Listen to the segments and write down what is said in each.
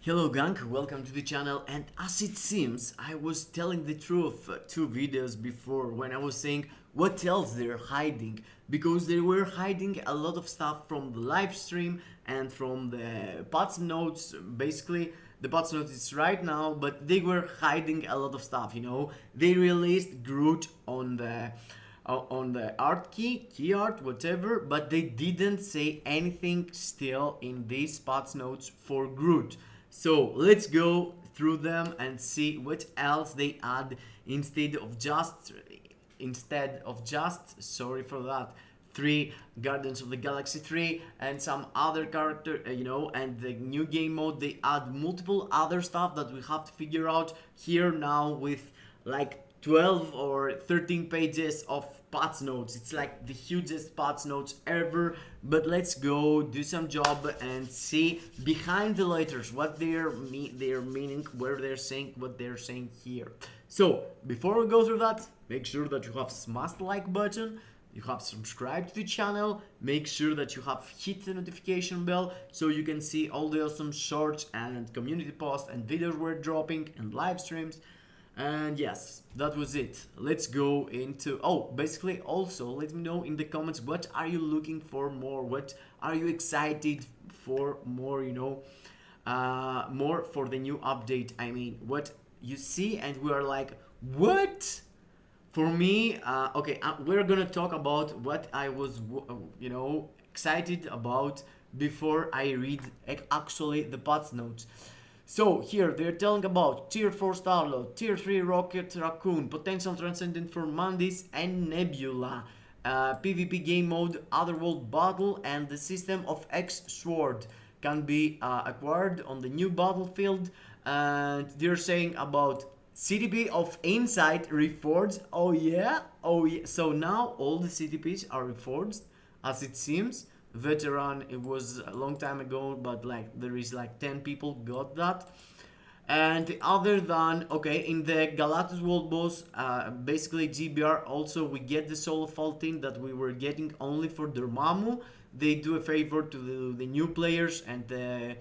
Hello gang, welcome to the channel, and as it seems, I was telling the truth 2 videos before when I was saying what else they're hiding, because they were hiding a lot of stuff from the live stream and from the patch notes. Basically the patch notes is right now, but they were hiding a lot of stuff, they released Groot on the art key art, whatever, but they didn't say anything still in these patch notes for Groot. So let's go through them and see what else they add instead of just sorry for that, 3 Guardians of the Galaxy 3 and some other character, and the new game mode. They add multiple other stuff that we have to figure out here now with like 12 or 13 pages of patch notes. It's like the hugest patch notes ever, but let's go do some job and see behind the letters what they're meaning, where they're saying what they're saying here. So before we go through that, make sure that you have smashed the like button, you have subscribed to the channel, make sure that you have hit the notification bell so you can see all the awesome shorts and community posts and videos we're dropping and live streams. And yes, that was it. Let's go into, basically also let me know in the comments what are you looking for more, what are you excited for more, more for the new update. I mean, what you see and we are like, what? For me, we're gonna talk about what I was, excited about before I read actually the patch notes. So here they're telling about Tier 4 Star-Lord, Tier 3 Rocket Raccoon, potential transcendent for Mandis and Nebula, PvP game mode, Otherworld Battle, and the system of X Sword can be acquired on the new battlefield. And they're saying about CDP of Insight reforged. Oh yeah. So now all the CDPs are reforged, as it seems. Veteran, it was a long time ago, but like there is like 10 people got that. And other than, in the Galactus World Boss, basically GBR, also we get the solo faulting that we were getting only for Dormammu. They do a favor to the new players and the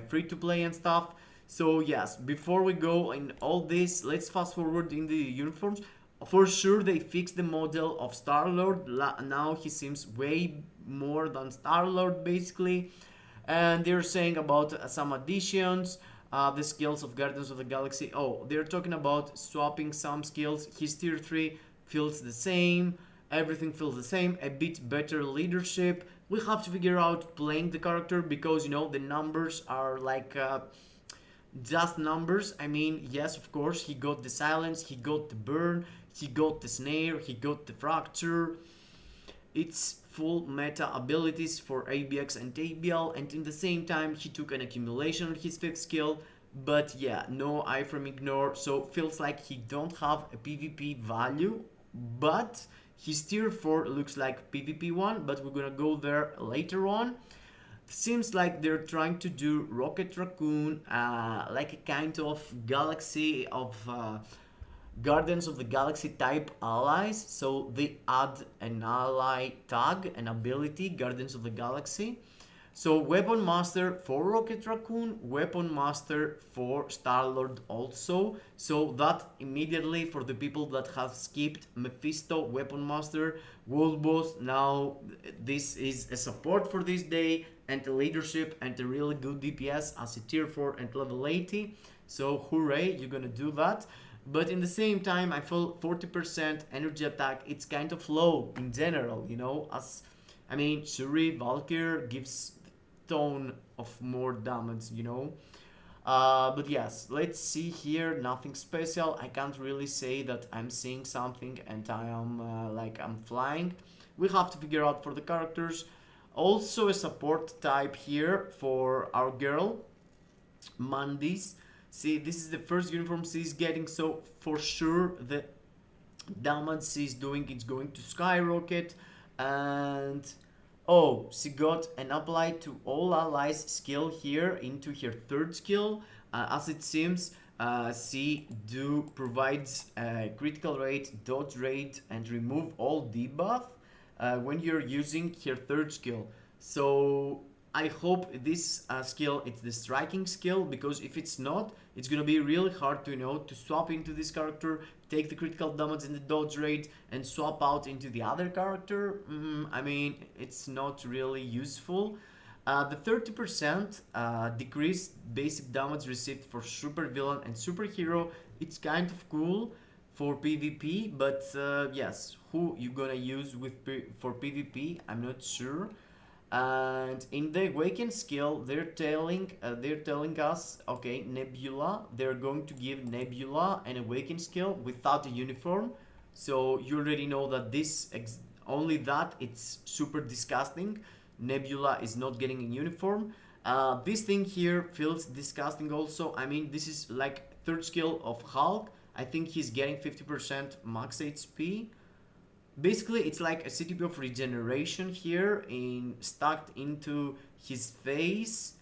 free to play and stuff. So yes, before we go in all this, let's fast forward in the uniforms. For sure they fixed the model of Star-Lord. Now he seems way more than Star-Lord basically. And they're saying about some additions, the skills of Guardians of the Galaxy. They're talking about swapping some skills. His tier 3 feels the same, everything feels the same, a bit better leadership. We have to figure out playing the character because the numbers are like just numbers. I mean, yes, of course, he got the silence, he got the burn, he got the snare, he got the fracture. It's full meta abilities for ABX and ABL, and in the same time he took an accumulation on his 5th skill. But yeah, no iframe ignore, so feels like he don't have a PvP value, but his tier 4 looks like PvP 1, but we're gonna go there later on. Seems like they're trying to do Rocket Raccoon, like a kind of galaxy of Guardians of the Galaxy type allies. So they add an ally tag, an ability, Guardians of the Galaxy. So Weapon Master for Rocket Raccoon, Weapon Master for Star-Lord also. So that immediately for the people that have skipped Mephisto, Weapon Master, World Boss, now this is a support for this day and a leadership and a really good DPS as a tier 4 and level 80. So hooray, you're gonna do that. But in the same time, I feel 40% energy attack, it's kind of low in general, as I mean, Shuri, Valkyr gives ton of more damage, but yes, let's see here, nothing special. I can't really say that I'm seeing something and I am I'm flying. We have to figure out for the characters. Also a support type here for our girl Mandis. See, this is the first uniform she's getting, so for sure the damage she's doing is going to skyrocket. And she got an apply to all allies skill here into her 3rd skill. As it seems, she provides critical rate, dodge rate, and remove all debuff when you're using her 3rd skill. So I hope this skill it's the striking skill, because if it's not, it's gonna be really hard to to swap into this character, take the critical damage and the dodge rate, and swap out into the other character. I mean, it's not really useful. The 30% decreased basic damage received for supervillain and superhero, it's kind of cool for PvP, but yes, who you gonna use for PvP? I'm not sure. And in the awaken skill, they're telling us, okay, Nebula. They're going to give Nebula an awaken skill without a uniform. So you already know that only that it's super disgusting. Nebula is not getting a uniform. This thing here feels disgusting also. I mean, this is like third skill of Hulk. I think he's getting 50% max HP. Basically, it's like a CTP of regeneration here stacked into his face,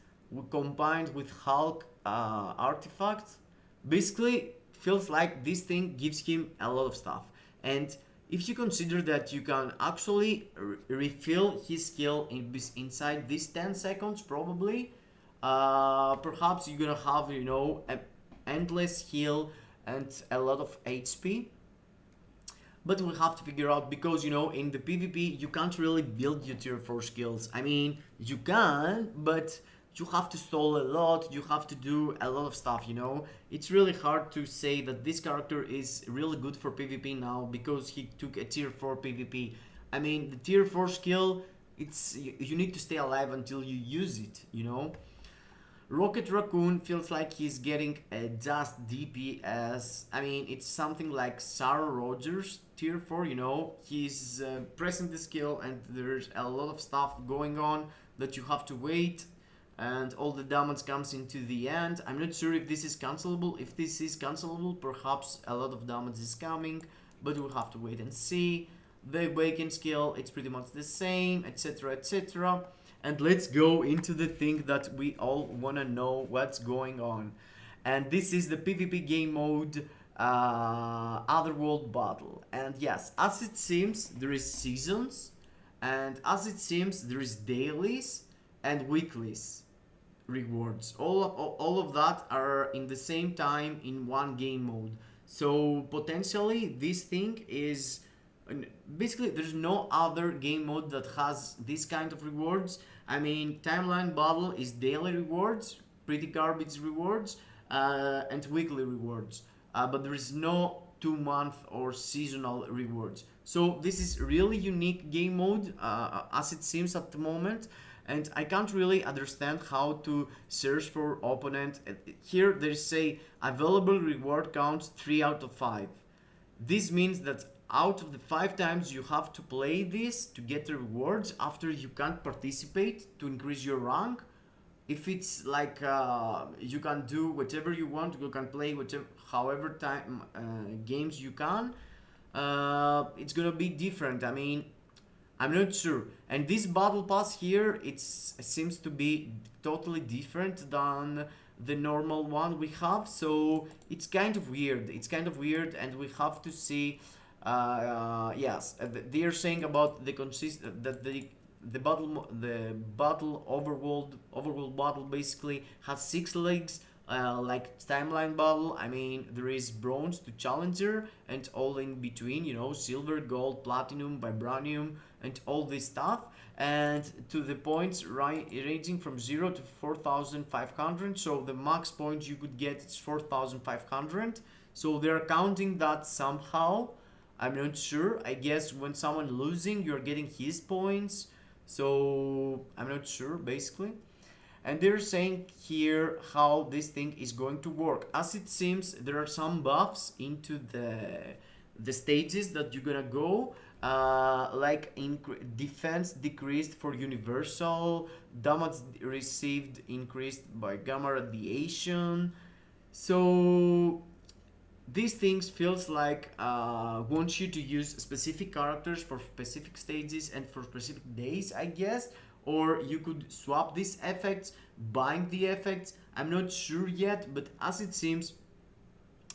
combined with Hulk artifacts. Basically, feels like this thing gives him a lot of stuff. And if you consider that you can actually refill his skill inside these 10 seconds, probably, perhaps you're gonna have, an endless heal and a lot of HP. But we have to figure out, because in the PvP you can't really build your tier 4 skills. I mean, you can, but you have to stall a lot, you have to do a lot of stuff. It's really hard to say that this character is really good for PvP now because he took a tier 4 PvP. I mean, the tier 4 skill, you need to stay alive until you use it. Rocket Raccoon feels like he's getting a just DPS. I mean, it's something like Sarah Rogers tier 4, He's pressing the skill and there's a lot of stuff going on that you have to wait, and all the damage comes into the end. I'm not sure if this is cancelable. If this is cancelable, perhaps a lot of damage is coming, but we'll have to wait and see. The Awaken skill, it's pretty much the same, etc, etc. And let's go into the thing that we all want to know what's going on. And this is the PvP game mode, Otherworld Battle. And yes, as it seems, there is seasons. And as it seems, there is dailies and weeklies rewards. All of that are in the same time in one game mode. So potentially this thing is... Basically, there's no other game mode that has this kind of rewards. I mean, Timeline Battle is daily rewards, pretty garbage rewards, and weekly rewards. But there is no 2-month or seasonal rewards. So this is really unique game mode, as it seems at the moment. And I can't really understand how to search for opponent. Here they say available reward counts 3 out of 5. This means that out of the 5 times you have to play this to get the rewards, after you can't participate to increase your rank. If it's like you can do whatever you want, you can play however time games you can, it's gonna be different. I mean, I'm not sure. And this battle pass here, it seems to be totally different than the normal one we have, so it's kind of weird. And we have to see. Yes, they are saying about the battle overworld battle basically has 6 legs, like Timeline Battle. I mean, there is bronze to challenger and all in between, silver, gold, platinum, vibranium, and all this stuff, and to the points ranging from 0 to 4,500. So the max points you could get is 4,500. So they're counting that somehow. I'm not sure. I guess when someone losing, you're getting his points. So I'm not sure, basically. And they're saying here how this thing is going to work. As it seems, there are some buffs into the stages that you're gonna go. Like defense decreased for universal, damage received increased by gamma radiation. So these things feels like want you to use specific characters for specific stages and for specific days, I guess. Or you could swap these effects, bind the effects. I'm not sure yet, but as it seems,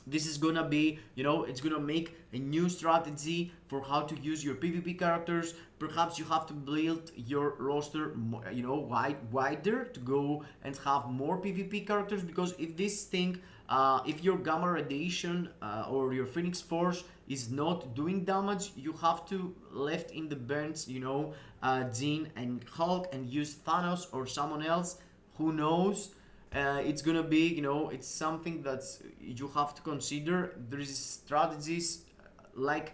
This is gonna be, you know, it's gonna make a new strategy for how to use your PvP characters. Perhaps you have to build your roster, you know, wider to go and have more PvP characters, because if this thing, if your gamma radiation or your Phoenix Force is not doing damage, you have to left in the bench, you know, Jean and Hulk, and use Thanos or someone else, who knows. It's gonna be, you know, it's something that you have to consider. There is strategies like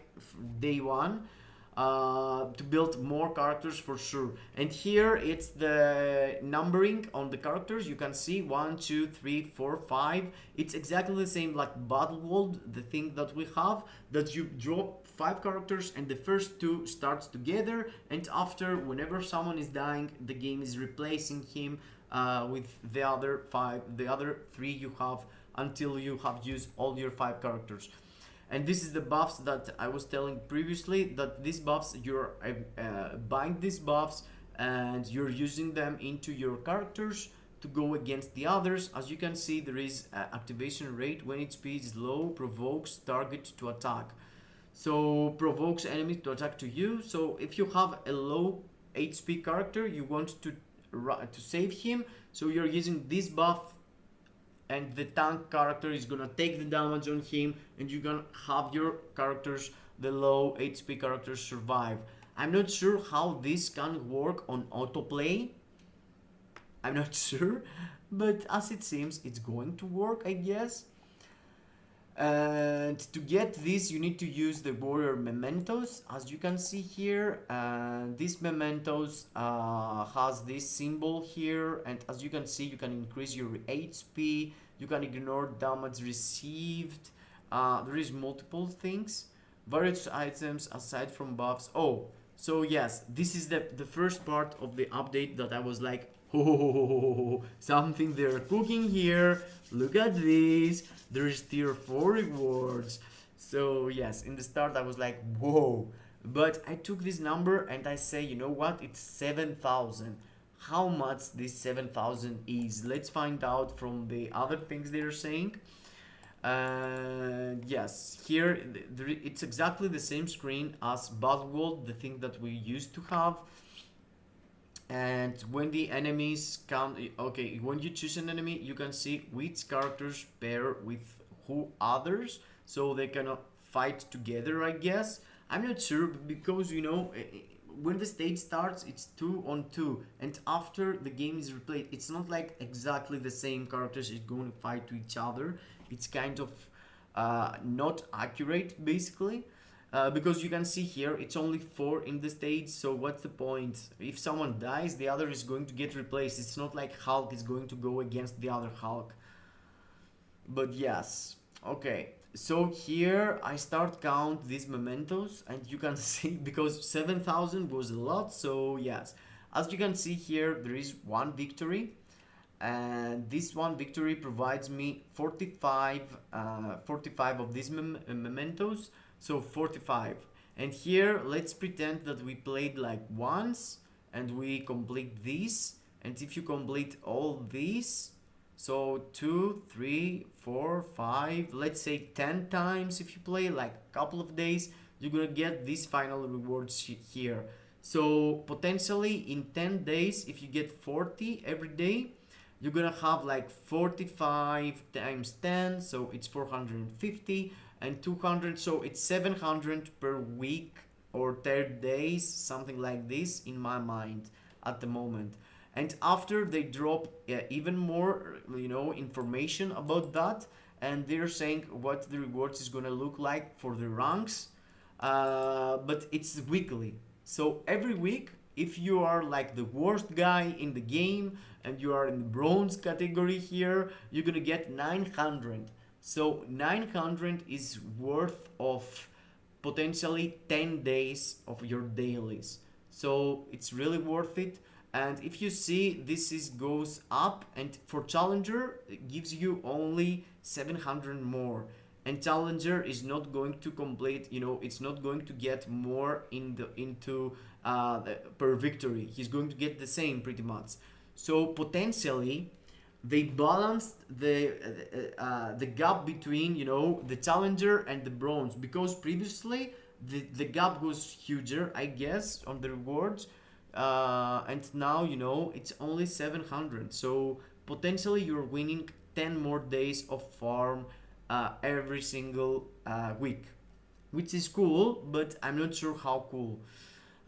day one to build more characters for sure. And here it's the numbering on the characters. You can see 1, 2, 3, 4, 5. It's exactly the same like Battle World, the thing that we have, that you drop 5 characters and the first 2 starts together, and after, whenever someone is dying, the game is replacing him with the other 5, the other 3 you have, until you have used all your 5 characters. And this is the buffs that I was telling previously, that these buffs, you're buying these buffs and you're using them into your characters to go against the others. As you can see, there is activation rate. When HP is low, provokes target to attack. So provokes enemy to attack to you. So if you have a low HP character, you want to save him, so you're using this buff, and the tank character is gonna take the damage on him, and you're gonna have your characters, the low HP characters, survive. I'm not sure how this can work on autoplay. I'm not sure, but as it seems, it's going to work, I guess. And to get this, you need to use the warrior mementos, as you can see here. And this mementos has this symbol here, and as you can see, you can increase your HP, you can ignore damage received. There is multiple things, various items aside from buffs. Oh, so yes, this is the first part of the update that I was like, oh, something they're cooking here. Look at this. There is tier 4 rewards. So yes, in the start I was like, whoa. But I took this number and I say, you know what? It's 7,000. How much this 7,000 is? Let's find out from the other things they're saying. Yes, here it's exactly the same screen as Battle World, the thing that we used to have. And when the enemies come, okay, when you choose an enemy, you can see which characters pair with who others, so they cannot fight together, I guess. I'm not sure, because, you know, when the stage starts, it's 2 on 2, and after the game is replayed, it's not like exactly the same characters is going to fight to each other. It's kind of not accurate, basically. Because you can see here, it's only 4 in the stage, so what's the point? If someone dies, the other is going to get replaced. It's not like Hulk is going to go against the other Hulk. But yes, okay. So here I start count these mementos, and you can see, because 7,000 was a lot, so yes. As you can see here, there is 1 victory, and this 1 victory provides me 45 of these mementos. So 45. And here, let's pretend that we played like once and we complete this. And if you complete all these, so 2, 3, 4, 5, let's say 10 times, if you play like a couple of days, you're gonna get these final rewards here. So potentially in 10 days, if you get 40 every day, you're gonna have like 45 times 10, so it's 450. And 200, so it's 700 per week or 30 days, something like this in my mind at the moment. And after they drop even more, you know, information about that, and they're saying what the rewards is gonna look like for the ranks, but it's weekly. So every week, if you are like the worst guy in the game and you are in the bronze category here, you're gonna get 900. So 900 is worth of potentially 10 days of your dailies. So it's really worth it. And if you see, this is goes up, and for challenger it gives you only 700 more. And challenger is not going to complete, you know, it's not going to get more into per victory. He's going to get the same pretty much. So potentially they balanced the gap between, you know, the challenger and the bronze, because previously the gap was huger, I guess, on the rewards, and now, you know, it's only 700. So potentially you're winning 10 more days of farm every single week, which is cool, but I'm not sure how cool.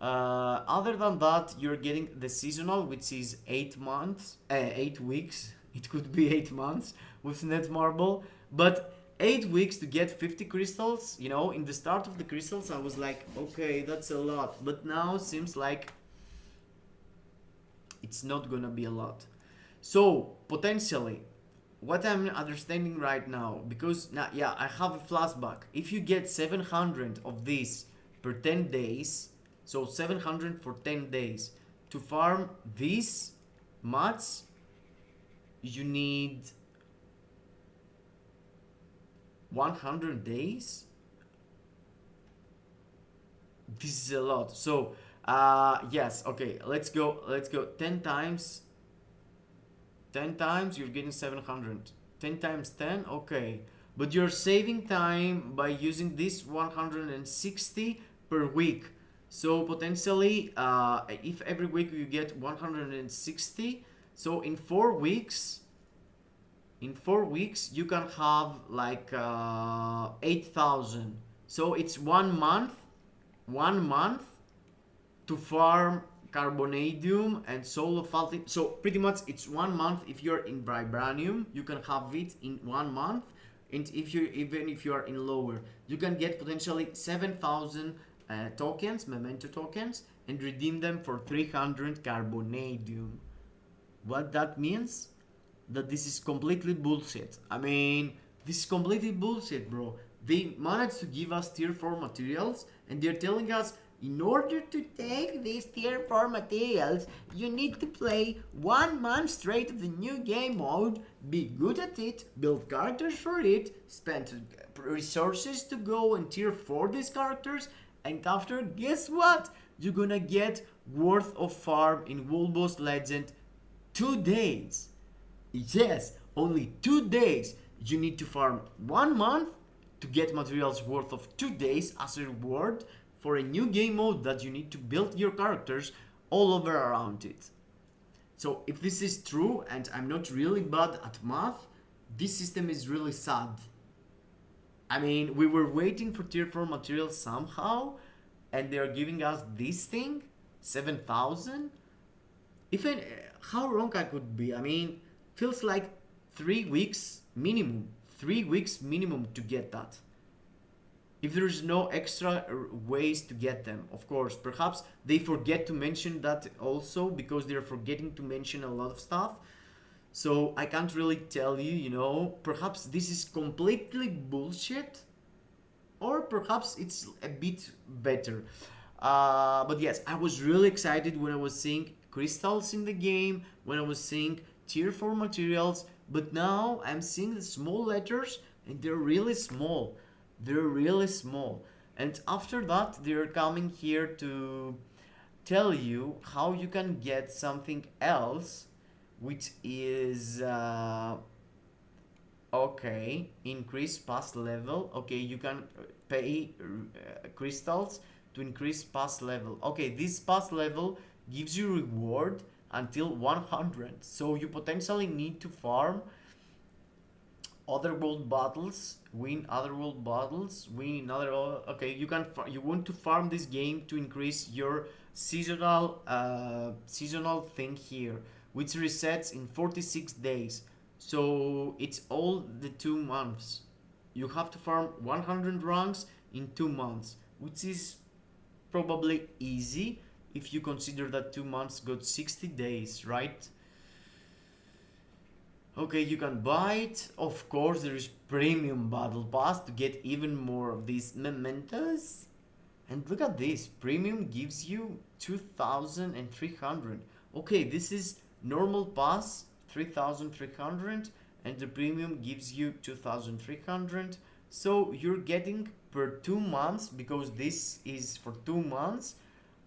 Other than that, you're getting the seasonal, which is 8 months, 8 weeks. It could be 8 months with Netmarble, but 8 weeks to get 50 crystals. You know, in the start of the crystals, I was like, okay, that's a lot, but now seems like it's not gonna be a lot. So potentially, what I'm understanding right now, because now, yeah, I have a flashback. If you get 700 of these per 10 days, so 700 for 10 days, to farm these much, you need 100 days. This is a lot. So yes, okay, let's go 10 times. 10 times you're getting 700. 10 times 10, okay, but you're saving time by using this 160 per week. So potentially, if every week you get 160, so in 4 weeks, you can have like 8,000. So it's 1 month, 1 month to farm carbonadium and solo faulty. So pretty much it's 1 month. If you're in vibranium, you can have it in 1 month, and if you, even if you are in lower, you can get potentially 7,000 tokens, memento tokens, and redeem them for 300 carbonadium. What that means? That this is completely bullshit. I mean, this is completely bullshit, bro. They managed to give us tier 4 materials, and they're telling us, in order to take these tier 4 materials, you need to play 1 month straight of the new game mode, be good at it, build characters for it, spend resources to go and tier 4 these characters, and after, guess what? You're gonna get worth of farm in Wolbo's Legend 2 days. Yes, only 2 days. You need to farm 1 month to get materials worth of 2 days as a reward for a new game mode that you need to build your characters all over around it. So if this is true, and I'm not really bad at math, this system is really sad. I mean, we were waiting for tier 4 materials somehow, and they're giving us this thing, 7,000? Even, how wrong I could be? I mean, feels like 3 weeks minimum. 3 weeks minimum to get that. If there's no extra ways to get them, of course. Perhaps they forget to mention that also, because they're forgetting to mention a lot of stuff. So I can't really tell you, you know, perhaps this is completely bullshit, or perhaps it's a bit better. But yes, I was really excited when I was seeing crystals in the game, when I was seeing tier 4 materials, but now I'm seeing the small letters, and they're really small. They're really small. And after that, they're coming here to tell you how you can get something else, which is okay, increase pass level. Okay, you can pay crystals to increase pass level. Okay, this pass level gives you reward until 100. So you potentially need to farm other world battles, win other world battles, win other. Okay, you can. You want to farm this game to increase your seasonal thing here, which resets in 46 days. So it's all the 2 months. You have to farm 100 ranks in 2 months, which is probably easy if you consider that 2 months got 60 days, right? Okay, you can buy it. Of course, there is premium battle pass to get even more of these mementos. And look at this, premium gives you 2,300. Okay, this is normal pass 3,300, and the premium gives you 2,300. So you're getting per 2 months, because this is for 2 months,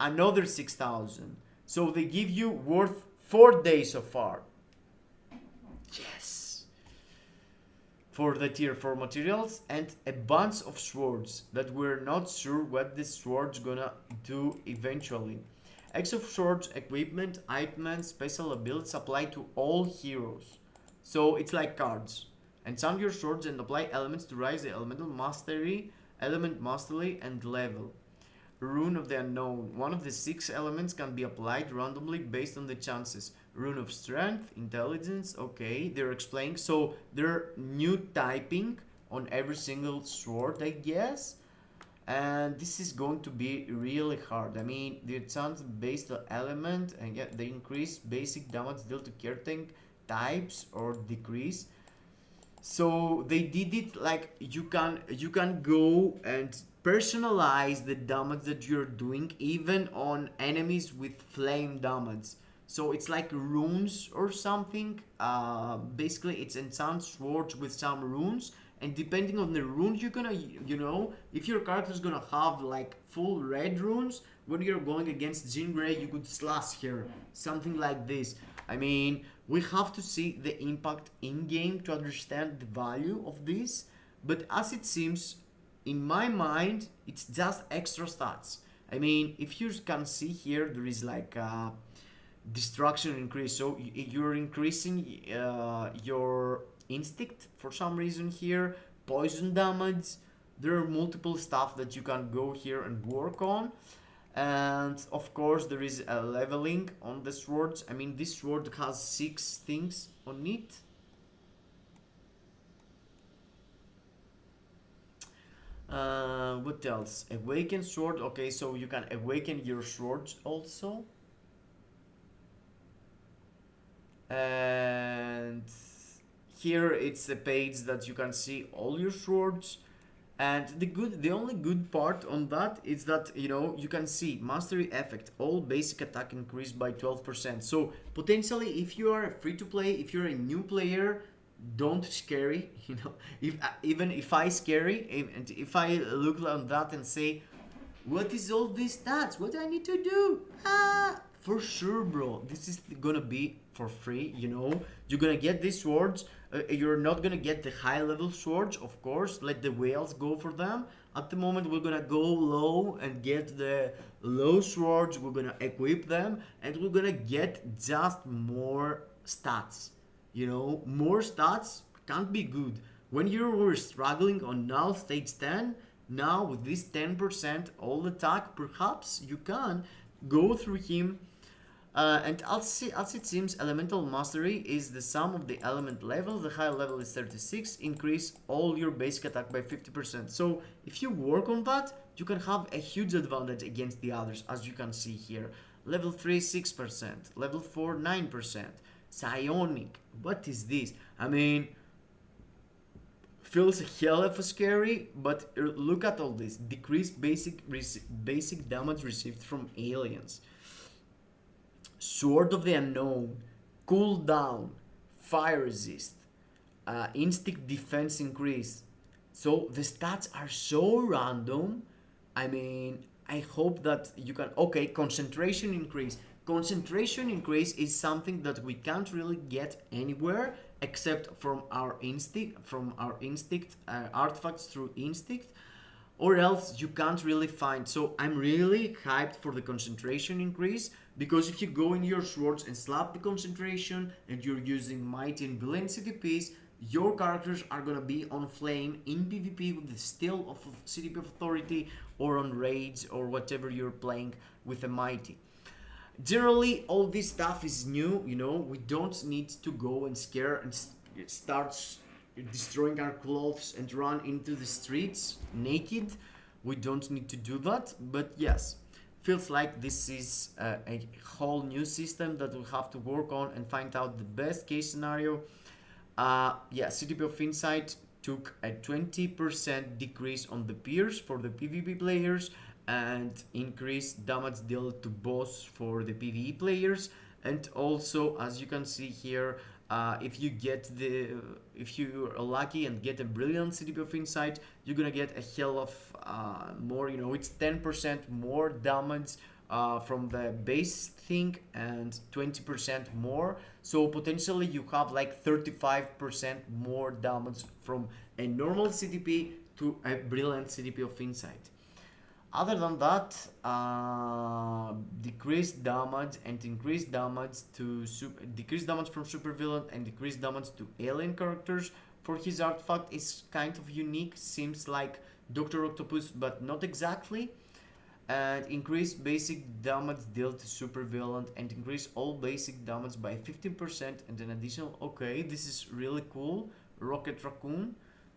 another 6,000. So they give you worth 4 days of farm. Yes! For the tier 4 materials, and a bunch of swords that we're not sure what this sword's gonna do eventually. X of swords, equipment, items, special abilities apply to all heroes. So it's like cards. And sound your swords and apply elements to raise the elemental mastery, element mastery, and level. Rune of the Unknown. One of the 6 elements can be applied randomly based on the chances. Rune of Strength, Intelligence, okay, they're explaining. So they're new typing on every single sword, I guess. And this is going to be really hard. I mean, the chance based element, and yeah, they increase basic damage dealt to certain types or decrease. So they did it like you can go and personalize the damage that you're doing even on enemies with flame damage. So it's like runes or something. Basically it's enchant swords with some runes, and depending on the runes you're gonna, if your character's gonna have like full red runes, when you're going against Jean Grey you could slash her, something like this. I mean, we have to see the impact in game to understand the value of this, but as it seems, in my mind, it's just extra stats. I mean, if you can see here, there is like destruction increase, so you're increasing your instinct for some reason here, poison damage. There are multiple stuff that you can go here and work on. And of course there is a leveling on the swords. I mean, this sword has 6 things on it. What else? Awaken sword. Okay, so you can awaken your swords also. And here it's a page that you can see all your swords. And the only good part on that is that, you can see mastery effect, all basic attack increased by 12%. So potentially, if you are free to play, if you're a new player, don't scary, even if I scary, and if I look on that and say, what is all these stats? What do I need to do? For sure, bro. This is gonna be for free, You're gonna get these swords. You're not gonna get the high level swords, of course. Let the whales go for them. At the moment, we're gonna go low and get the low swords. We're gonna equip them, and we're gonna get just more stats. More stats can't be good. When you were struggling on now stage 10, now with this 10% all attack, perhaps you can go through him. And as it seems, elemental mastery is the sum of the element level. The high level is 36. Increase all your basic attack by 50%. So if you work on that, you can have a huge advantage against the others, as you can see here. Level 3, 6%. Level 4, 9%. Psionic. What is this? I mean, feels hell of scary, but look at all this. Decreased basic damage received from aliens. Sword of the Unknown, cooldown, fire resist, instinct defense increase. So the stats are so random. I mean, I hope that you can. Okay, concentration increase. Concentration increase is something that we can't really get anywhere except from our instinct, artifacts through instinct, or else you can't really find. So I'm really hyped for the concentration increase, because if you go in your swords and slap the concentration and you're using mighty and brilliant CTPs, your characters are gonna be on flame in PvP with the steel of CTP of authority, or on raids, or whatever you're playing with a mighty. Generally, all this stuff is new, we don't need to go and scare and start destroying our clothes and run into the streets naked. We don't need to do that, but yes, feels like this is a whole new system that we have to work on and find out the best case scenario. CTP of Insight took a 20% decrease on the peers for the PvP players, and increased damage dealt to boss for the PvE players. And also, as you can see here, if you are lucky and get a brilliant CTP of Insight, you're gonna get a hell of more. It's 10% more damage from the base thing and 20% more. So potentially you have like 35% more damage from a normal CTP to a brilliant CTP of Insight. Other than that, decreased damage and increased damage to decreased damage from supervillain and decreased damage to alien characters for his artifact is kind of unique. Seems like Doctor Octopus, but not exactly. And increase basic damage dealt to supervillain and increase all basic damage by 15% and an additional. Okay, this is really cool. Rocket Raccoon,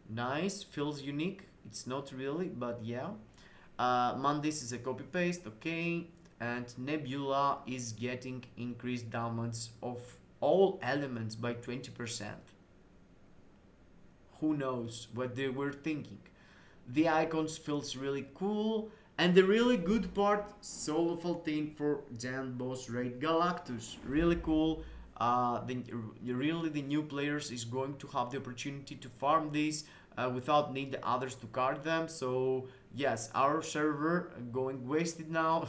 nice, feels unique. It's not really, but yeah. Mandis is a copy paste, okay, and Nebula is getting increased damage of all elements by 20%. Who knows what they were thinking? The icons feels really cool, and the really good part, solo 14 for Giant Boss Raid Galactus, really cool. Really the new players is going to have the opportunity to farm this without need the others to card them. So yes, our server going wasted now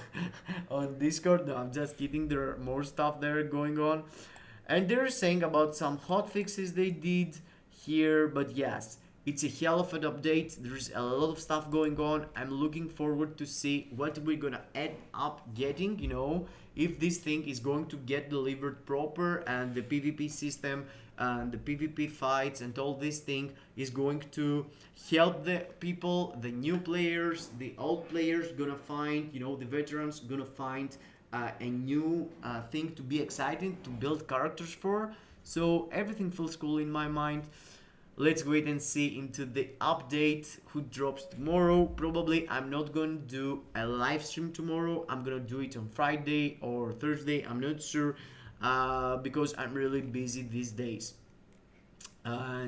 on Discord. No, I'm just kidding. There are more stuff there going on, and they're saying about some hot fixes they did here. But yes, it's a hell of an update. There's a lot of stuff going on. I'm looking forward to see what we're gonna end up getting. You know, if this thing is going to get delivered proper and the PvP system and the PvP fights and all this thing is going to help the people, the new players, the old players gonna find, you know, the veterans gonna find a new thing to be exciting, to build characters for. So everything feels cool in my mind. Let's wait and see into the update who drops tomorrow. Probably I'm not going to do a live stream tomorrow. I'm gonna do it on Friday or Thursday. I'm not sure because I'm really busy these days.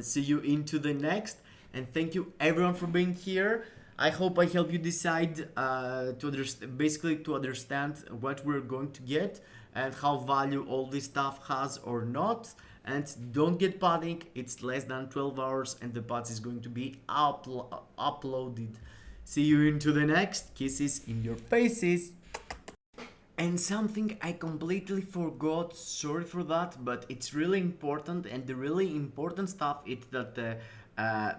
See you into the next, and thank you everyone for being here. I hope I help you decide basically to understand what we're going to get and how value all this stuff has or not. And don't get panic, it's less than 12 hours and the patch is going to be uploaded. See you into the next. Kisses in your faces. And something I completely forgot, sorry for that, but it's really important, and the really important stuff is that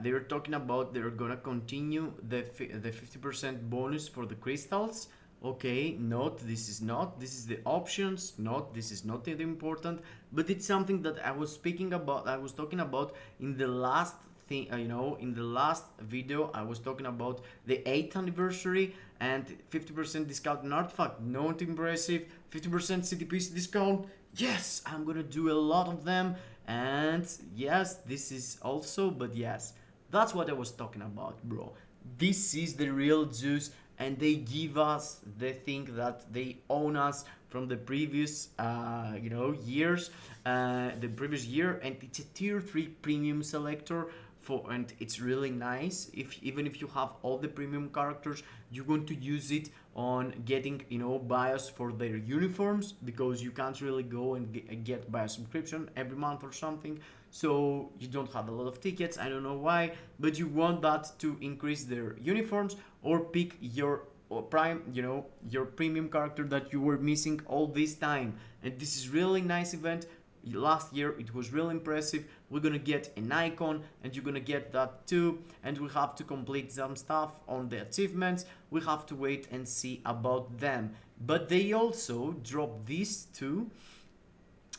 they're talking about they're gonna continue the 50% bonus for the crystals. Okay, not, this is not, this is the options, not, this is not that important, but it's something that I was talking about in the last thing, in the last video. I was talking about the 8th anniversary and 50% discount on artifact, not impressive, 50% CTPC discount, yes, I'm gonna do a lot of them, and yes, this is also, but yes, that's what I was talking about, bro. This is the real juice, and they give us the thing that they own us from the previous years, the previous year, and it's a tier 3 premium selector and it's really nice. Even if you have all the premium characters, you're going to use it on getting bios for their uniforms, because you can't really go and get bio subscription every month or something, so you don't have a lot of tickets. I don't know why, but you want that to increase their uniforms or pick your your premium character that you were missing all this time. And this is really nice event. Last year it was really impressive. We're gonna get an icon and you're gonna get that too, and we have to complete some stuff on the achievements. We have to wait and see about them, but they also dropped these two,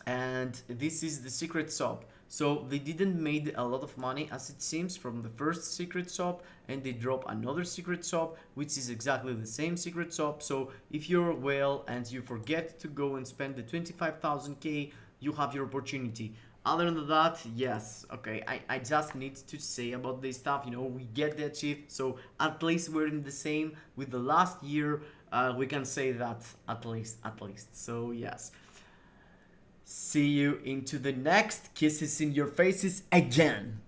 and this is the secret shop. So they didn't made a lot of money, as it seems, from the first secret shop, and they drop another secret shop which is exactly the same secret shop. So if you're well and you forget to go and spend the 25,000k, you have your opportunity. Other than that, yes, okay, I just need to say about this stuff, we get the achieve, so at least we're in the same with the last year. We can say that at least. So yes, see you into the next. Kisses in your faces again.